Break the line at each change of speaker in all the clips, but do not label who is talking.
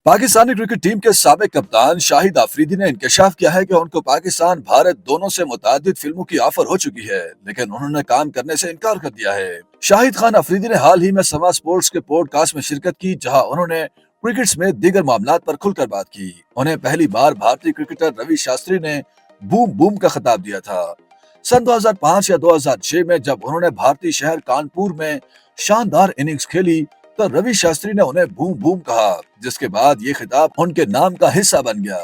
Pakistani cricket team کے سابق کپتان شاہد آفریدی نے انکشاف کیا ہے کہ ان کو پاکستان بھارت دونوں سے متعدد فلموں کی آفر ہو چکی ہے، لیکن انہوں نے کام کرنے سے انکار کر دیا ہے۔ شاہد خان آفریدی نے حال ہی میں سما سپورٹس کے پوڈ کاسٹ میں شرکت کی، جہاں انہوں نے کرکٹ سمیت دیگر معاملات پر کھل کر بات کی۔ انہیں پہلی بار بھارتی کرکٹر روی شاستری نے بوم بوم کا خطاب دیا تھا۔ سن 2005 یا 2006 میں جب انہوں نے بھارتی شہر کانپور میں شاندار اننگز کھیلی تو روی شاستری نے انہیں بوم بوم کہا، جس کے بعد یہ خطاب ان کے نام کا حصہ بن گیا۔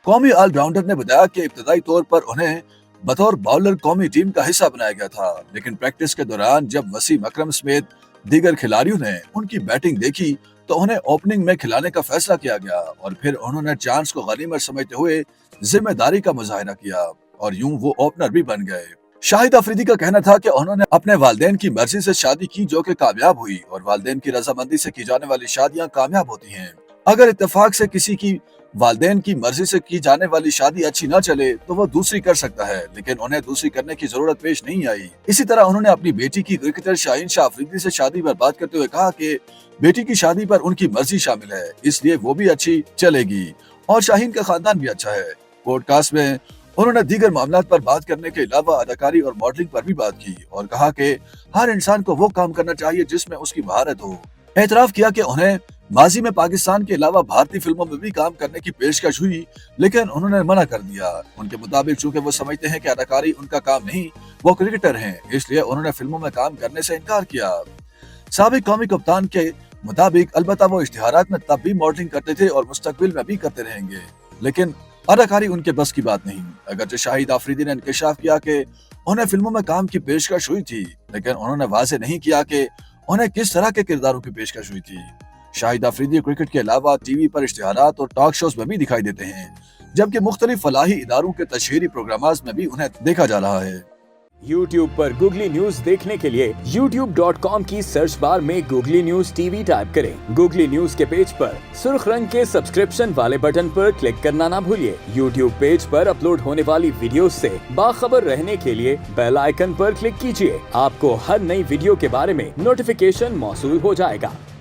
قومی آل راؤنڈر نے بتایا کہ ابتدائی طور پر انہیں بطور باؤلر قومی ٹیم کا حصہ بنایا گیا تھا، لیکن پریکٹس کے دوران جب وسیم اکرم سمیت دیگر کھلاڑیوں نے ان کی بیٹنگ دیکھی تو انہیں اوپننگ میں کھلانے کا فیصلہ کیا گیا، اور پھر انہوں نے چانس کو غنیمت سمجھتے ہوئے ذمہ داری کا مظاہرہ کیا اور یوں وہ اوپنر بھی بن گئے۔ شاہد آفریدی کا کہنا تھا کہ انہوں نے اپنے والدین کی مرضی سے شادی کی جو کہ کامیاب ہوئی، اور والدین کی رضامندی سے کی جانے والی شادیاں کامیاب ہوتی ہیں۔ اگر اتفاق سے کسی کی والدین کی مرضی سے کی جانے والی شادی اچھی نہ چلے تو وہ دوسری کر سکتا ہے، لیکن انہیں دوسری کرنے کی ضرورت پیش نہیں آئی۔ اسی طرح انہوں نے اپنی بیٹی کی کرکٹر شاہین شاہ آفریدی سے شادی پر بات کرتے ہوئے کہا کہ بیٹی کی شادی پر ان کی مرضی شامل ہے، اس لیے وہ بھی اچھی چلے گی اور شاہین کا خاندان بھی اچھا ہے۔ پوڈ کاسٹ میں انہوں نے دیگر معاملات پر بات کرنے کے علاوہ اداکاری اور ماڈلنگ پر بھی بات کی اور کہا کہ ہر انسان کو وہ کام کرنا چاہیے جس میں اس کی مہارت ہو۔ اعتراف کیا کہ انہیں ماضی میں پاکستان کے علاوہ بھارتی فلموں میں بھی کام کرنے کی پیشکش ہوئی، لیکن انہوں نے منع کر دیا۔ ان کے مطابق چونکہ وہ سمجھتے ہیں کہ اداکاری ان کا کام نہیں، وہ کرکٹر ہیں، اس لیے انہوں نے فلموں میں کام کرنے سے انکار کیا۔ سابق قومی کپتان کے مطابق البتہ وہ اشتہارات میں تب بھی ماڈلنگ کرتے تھے اور مستقبل میں بھی کرتے رہیں گے، لیکن اداکاری ان کے بس کی بات نہیں۔ اگرچہ شاہد آفریدی نے انکشاف کیا کہ انہیں فلموں میں کام کی پیشکش ہوئی تھی، لیکن انہوں نے واضح نہیں کیا کہ انہیں کس طرح کے کرداروں کی پیشکش ہوئی تھی۔ شاہد آفریدی کرکٹ کے علاوہ ٹی وی پر اشتہارات اور ٹاک شوز میں بھی دکھائی دیتے ہیں، جبکہ مختلف فلاحی اداروں کے تشہیری پروگرامات میں بھی انہیں دیکھا جا رہا ہے۔
YouTube پر گوگلی نیوز دیکھنے کے لیے youtube.com کی سرچ بار میں googly news T V type کریں۔ گوگلی نیوز کے پیج پر سرخ رنگ کے سبسکرپشن والے بٹن پر کلک کرنا نہ بھولیے۔ YouTube پیج پر اپلوڈ ہونے والی ویڈیوز سے باخبر رہنے کے لیے بیل آئیکن پر کلک کیجیے۔ آپ کو ہر نئی ویڈیو کے بارے میں نوٹیفیکیشن موصول ہو جائے گا۔